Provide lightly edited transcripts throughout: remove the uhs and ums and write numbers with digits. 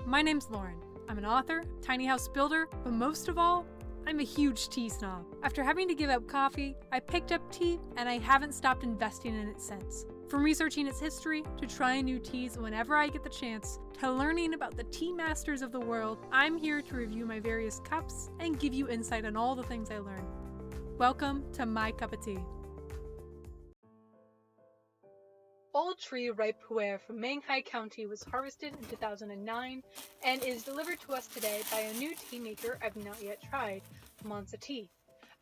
My name's Lauren. I'm an author, tiny house builder, but most of all, I'm a huge tea snob. After having to give up coffee, I picked up tea and I haven't stopped investing in it since. From researching its history, to trying new teas whenever I get the chance, to learning about the tea masters of the world, I'm here to review my various cups and give you insight on all the things I learned. Welcome to my cup of tea. Old Tree Ripe Pu'erh from Menghai County was harvested in 2009 and is delivered to us today by a new tea maker I've not yet tried, Mansa Tea.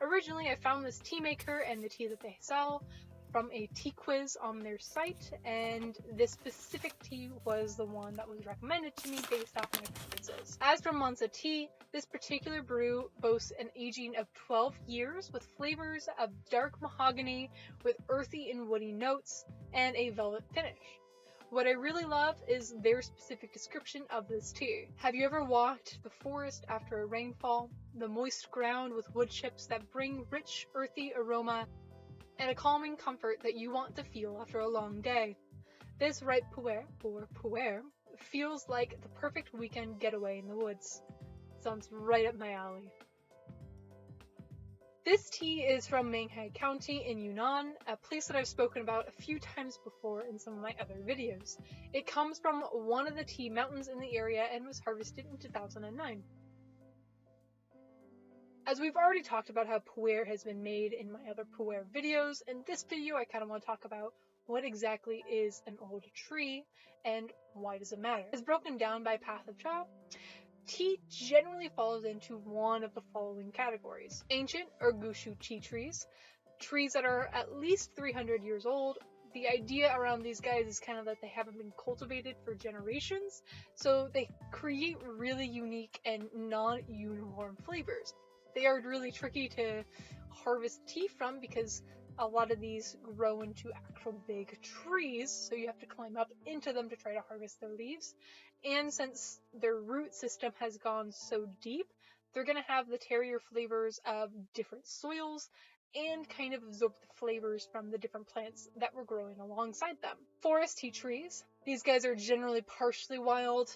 Originally, I found this tea maker and the tea that they sell from a tea quiz on their site, and this specific tea was the one that was recommended to me based off my preferences. As for Mansa Tea, this particular brew boasts an aging of 12 years with flavors of dark mahogany with earthy and woody notes and a velvet finish. What I really love is their specific description of this tea. Have you ever walked the forest after a rainfall? The moist ground with wood chips that bring rich earthy aroma and a calming comfort that you want to feel after a long day. This ripe pu'erh, or pu'erh, feels like the perfect weekend getaway in the woods. Sounds right up my alley. This tea is from Menghai County in Yunnan, a place that I've spoken about a few times before in some of my other videos. It comes from one of the tea mountains in the area and was harvested in 2009. As we've already talked about how pu'erh has been made in my other pu'erh videos, in this video I kind of want to talk about what exactly is an old tree and why does it matter. As broken down by path of cha, tea generally falls into one of the following categories. Ancient or gushu tea trees, trees that are at least 300 years old. The idea around these guys is kind of that they haven't been cultivated for generations, so they create really unique and non-uniform flavors. They are really tricky to harvest tea from because a lot of these grow into actual big trees, so you have to climb up into them to try to harvest their leaves. And since their root system has gone so deep, they're going to have the terrier flavors of different soils and kind of absorb the flavors from the different plants that were growing alongside them. Forest tea trees. These guys are generally partially wild,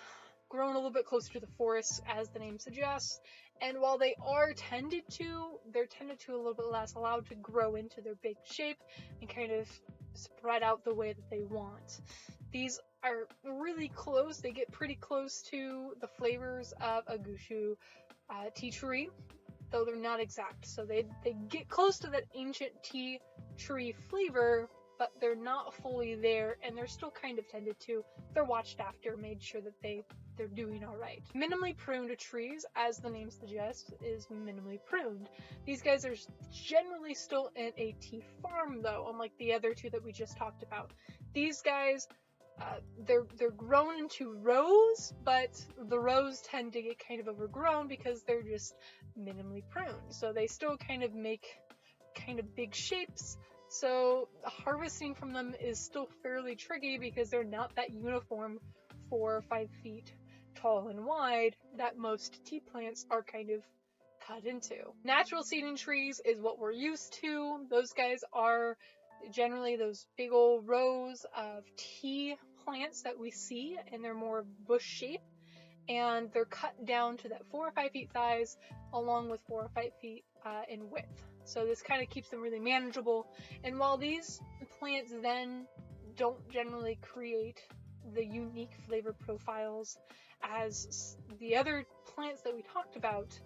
grown a little bit closer to the forest, as the name suggests, and while they are tended to, they're tended to a little bit less, allowed to grow into their big shape and kind of spread out the way that they want. These are really close, they get pretty close to the flavors of a gushu tea tree, though they're not exact, so they get close to that ancient tea tree flavor, but they're not fully there, and they're still kind of tended to. They're watched after, made sure that they're doing all right. Minimally pruned trees, as the name suggests, is minimally pruned. These guys are generally still in a tea farm, though, unlike the other two that we just talked about. These guys, they're grown into rows, but the rows tend to get kind of overgrown because they're just minimally pruned. So they still kind of make kind of big shapes. So harvesting from them is still fairly tricky because they're not that uniform 4 or 5 feet tall and wide that most tea plants are kind of cut into. Natural seeding trees is what we're used to. Those guys are generally those big old rows of tea plants that we see, and they're more bush shape, and they're cut down to that 4 or 5 feet size along with 4 or 5 feet in width. So this kind of keeps them really manageable, and while these plants then don't generally create the unique flavor profiles as the other plants that we talked about,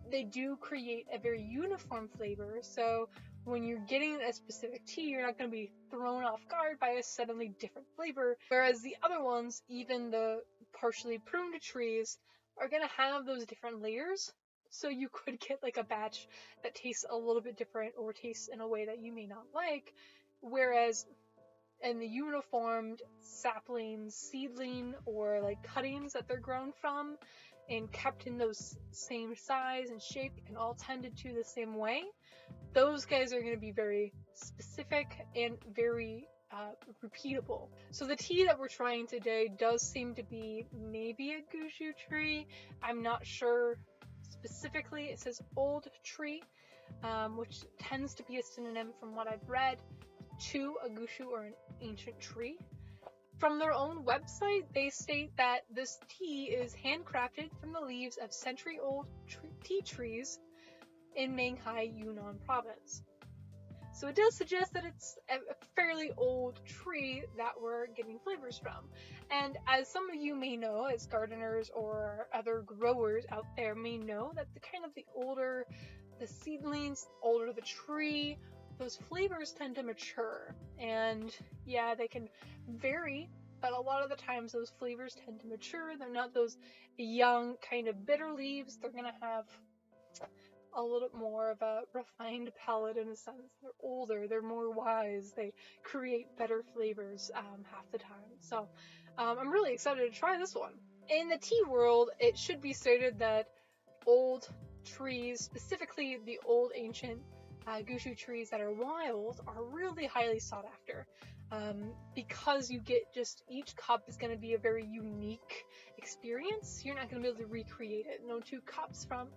they do create a very uniform flavor. So when you're getting a specific tea, you're not going to be thrown off guard by a suddenly different flavor, whereas the other ones, even the partially pruned trees, are going to have those different layers. So you could get like a batch that tastes a little bit different or tastes in a way that you may not like, whereas in the uniformed saplings, seedling, or like cuttings that they're grown from and kept in those same size and shape and all tended to the same way, those guys are going to be very specific and very repeatable. So the tea that we're trying today does seem to be maybe a gushu tree. I'm not sure specifically. It says old tree, which tends to be a synonym from what I've read to a gushu or an ancient tree. From their own website, they state that this tea is handcrafted from the leaves of century-old tea trees in Menghai, Yunnan province. So it does suggest that it's a fairly old tree that we're getting flavors from. And as some of you may know, as gardeners or other growers out there may know, that the older the seedlings, older the tree, those flavors tend to mature. And yeah, they can vary, but a lot of the times those flavors tend to mature. They're not those young kind of bitter leaves. They're gonna have a little more of a refined palate in a sense. They're older, they're more wise, they create better flavors half the time. So I'm really excited to try this one. In the tea world, it should be stated that old trees, specifically the old ancient gushu trees that are wild, are really highly sought after. Because you get each cup is going to be a very unique experience. You're not going to be able to recreate it. No two cups from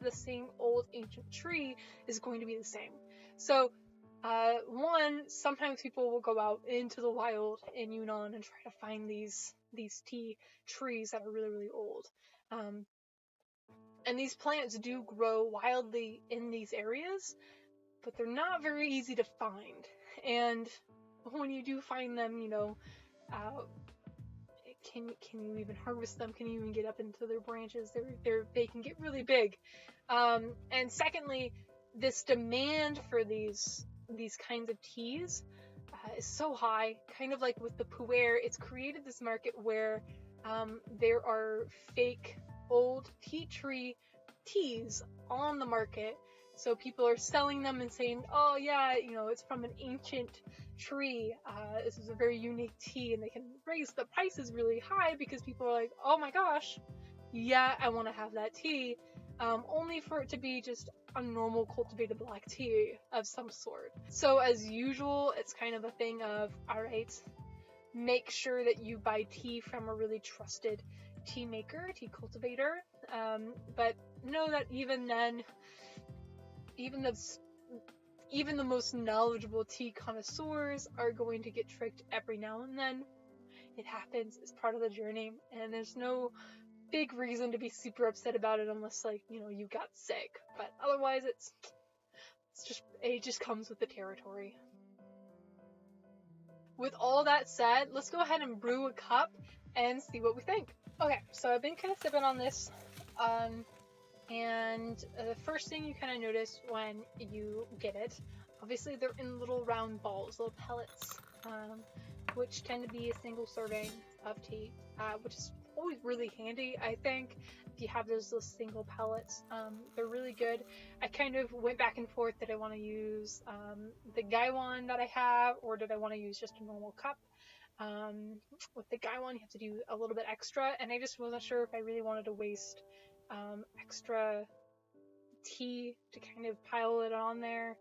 the same old ancient tree is going to be the same. So sometimes people will go out into the wild in Yunnan and try to find these tea trees that are really, really old. And these plants do grow wildly in these areas, but they're not very easy to find. And when you do find them, can you even harvest them? Can you even get up into their branches? They can get really big. And secondly, this demand for these kinds of teas is so high. Kind of like with the Pu'erh, it's created this market where there are fake old tea tree teas on the market. So people are selling them and saying, oh yeah, it's from an ancient tree. This is a very unique tea, and they can raise the prices really high because people are like, oh my gosh, yeah, I want to have that tea, only for it to be just a normal cultivated black tea of some sort. So as usual, it's kind of a thing of, all right, make sure that you buy tea from a really trusted tea maker, tea cultivator, but know that even then, even the most knowledgeable tea connoisseurs are going to get tricked every now and then. It happens, it's part of the journey, and there's no big reason to be super upset about it unless you got sick. But otherwise it just comes with the territory. With all that said, let's go ahead and brew a cup and see what we think. Okay, so I've been kind of sipping on this, and the first thing you kind of notice when you get it, obviously they're in little round balls, little pellets, which tend to be a single serving of tea, which is always really handy, I think, if you have those little single pellets. They're really good. I kind of went back and forth, did I want to use the Gaiwan that I have, or did I want to use just a normal cup? With the Gaiwan, you have to do a little bit extra, and I just wasn't sure if I really wanted to waste extra tea to kind of pile it on there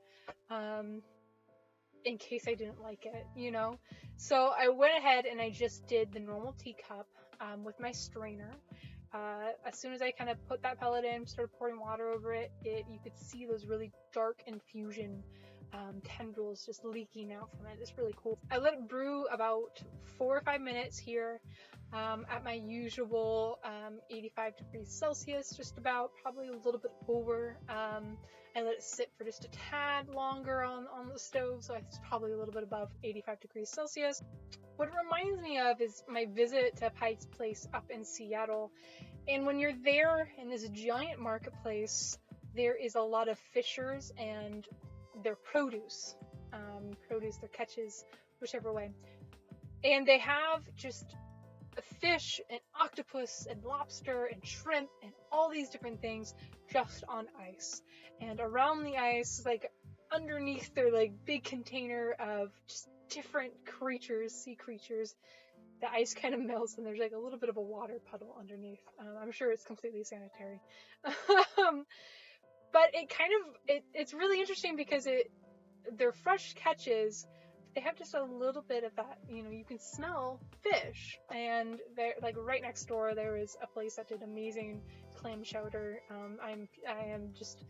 in case I didn't like it, So I went ahead and I just did the normal teacup with my strainer. As soon as I kind of put that pellet in, started pouring water over it, you could see those really dark infusion tendrils just leaking out from it. It's really cool. I let it brew about 4 or 5 minutes here at my usual 85 degrees Celsius, just about, probably a little bit over. I let it sit for just a tad longer on the stove, so it's probably a little bit above 85 degrees Celsius. What it reminds me of is my visit to Pike's Place up in Seattle. And when you're there in this giant marketplace, there is a lot of fishers and their produce, their catches, whichever way. And they have just fish and octopus and lobster and shrimp and all these different things just on ice. And around the ice, underneath their big container of just different creatures, sea creatures, the ice kind of melts and there's a little bit of a water puddle underneath. I'm sure it's completely sanitary. But it's really interesting because they're fresh catches. They have just a little bit of that, you can smell fish. And they're right next door, there is a place that did amazing clam chowder. I am just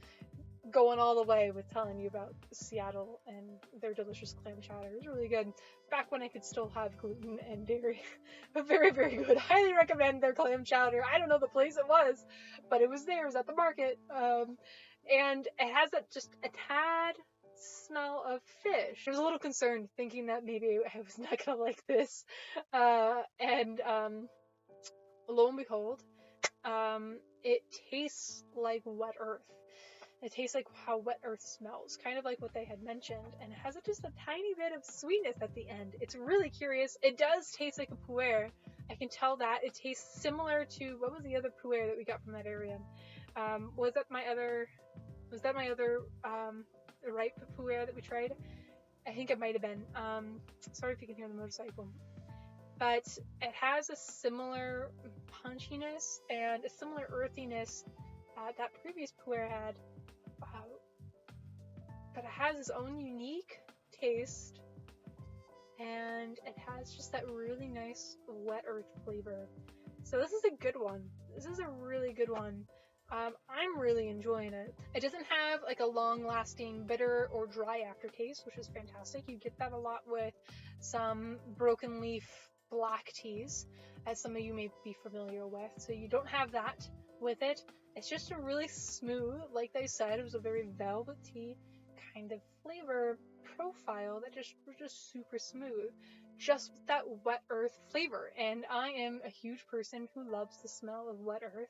going all the way with telling you about Seattle and their delicious clam chowder. It was really good. Back when I could still have gluten and dairy. But very, very good. Highly recommend their clam chowder. I don't know the place it was, but it was there. It was at the market. And it has that just a tad smell of fish. I was a little concerned thinking that maybe I was not gonna like this. And lo and behold, it tastes like wet earth. It tastes like how wet earth smells, kind of like what they had mentioned, and it has just a tiny bit of sweetness at the end. It's really curious. It does taste like a Pu'erh. I can tell that. It tastes similar to, what was the other Pu'erh that we got from that area? Was that my other ripe Pu'erh that we tried? I think it might have been. Sorry if you can hear the motorcycle. But it has a similar punchiness and a similar earthiness that previous Pu'erh had. But it has its own unique taste, and it has just that really nice wet earth flavor. So this is a good one. This is a really good one. I'm really enjoying it. It doesn't have like a long-lasting bitter or dry aftertaste, which is fantastic. You get that a lot with some broken leaf black teas, as some of you may be familiar with. So you don't have that with it. It's just a really smooth, like they said, it was a very velvety kind of flavor profile that was just super smooth, just with that wet earth flavor. And I am a huge person who loves the smell of wet earth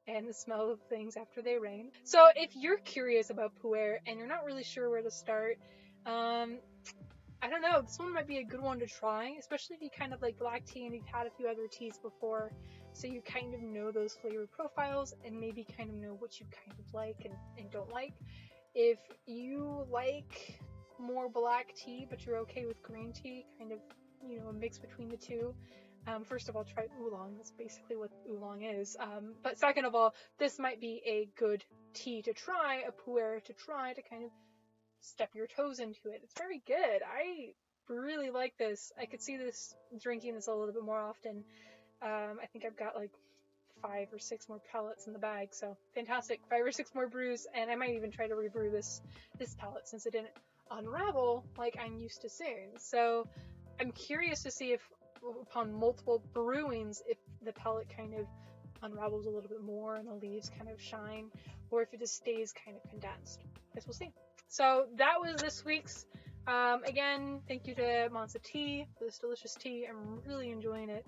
and the smell of things after they rain. So if you're curious about Pu'erh and you're not really sure where to start, I don't know, this one might be a good one to try, especially if you kind of like black tea and you've had a few other teas before, so you kind of know those flavor profiles and maybe kind of know what you kind of like and don't like. If you like more black tea but you're okay with green tea, kind of, you know, a mix between the two, first of all, try oolong. That's basically what oolong is. But second of all, this might be a good tea to try, a Pu'erh to try to kind of step your toes into it. It's very good. I really like this. I could see drinking this a little bit more often. I think I've got like 5 or 6 more pellets in the bag, so fantastic. 5 or 6 more brews, and I might even try to rebrew this pellet since it didn't unravel like I'm used to seeing. So I'm curious to see if upon multiple brewings, if the pellet kind of unravels a little bit more and the leaves kind of shine, or if it just stays kind of condensed. I guess we'll see. So that was this week's. Again, thank you to Monza Tea for this delicious tea. I'm really enjoying it,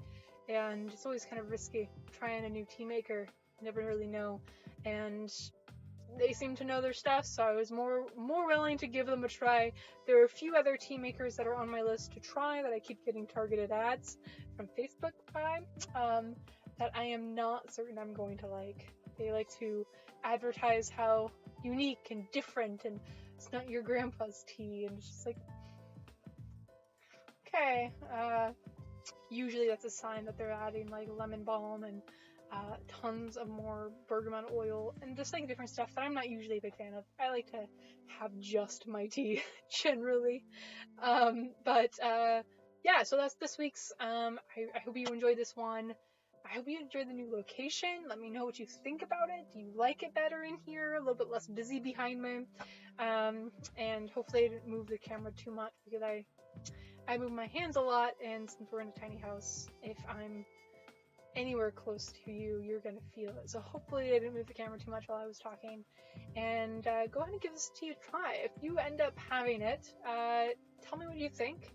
and it's always kind of risky trying a new tea maker. You never really know, and they seem to know their stuff, so I was more willing to give them a try. There are a few other tea makers that are on my list to try that I keep getting targeted ads from Facebook by, that I am not certain I'm going to like. They like to advertise how unique and different, and it's not your grandpa's tea, and it's just like, okay. Usually that's a sign that they're adding like lemon balm and tons of more bergamot oil and just like different stuff that I'm not usually a big fan of. I like to have just my tea generally. Yeah, so that's this week's. I hope you enjoyed this one. I hope you enjoyed the new location. Let me know what you think about it. Do you like it better in here? A little bit less busy behind me. And hopefully I didn't move the camera too much, because I move my hands a lot, and since we're in a tiny house, if I'm anywhere close to you, you're gonna feel it. So hopefully I didn't move the camera too much while I was talking. And go ahead and give this tea a try. If you end up having it, tell me what you think.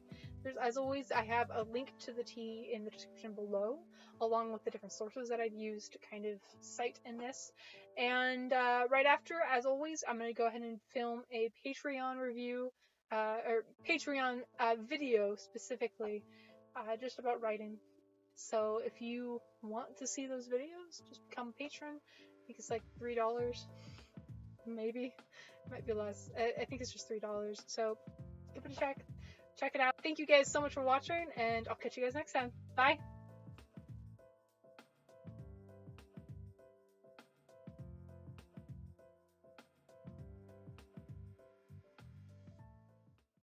As always, I have a link to the tea in the description below, along with the different sources that I've used to kind of cite in this. And right after, as always, I'm going to go ahead and film a Patreon review, or Patreon video specifically, just about writing. So if you want to see those videos, just become a patron. I think it's like $3, maybe. It might be less. I think it's just $3. So give it a check. Check it out. Thank you guys so much for watching, and I'll catch you guys next time. Bye!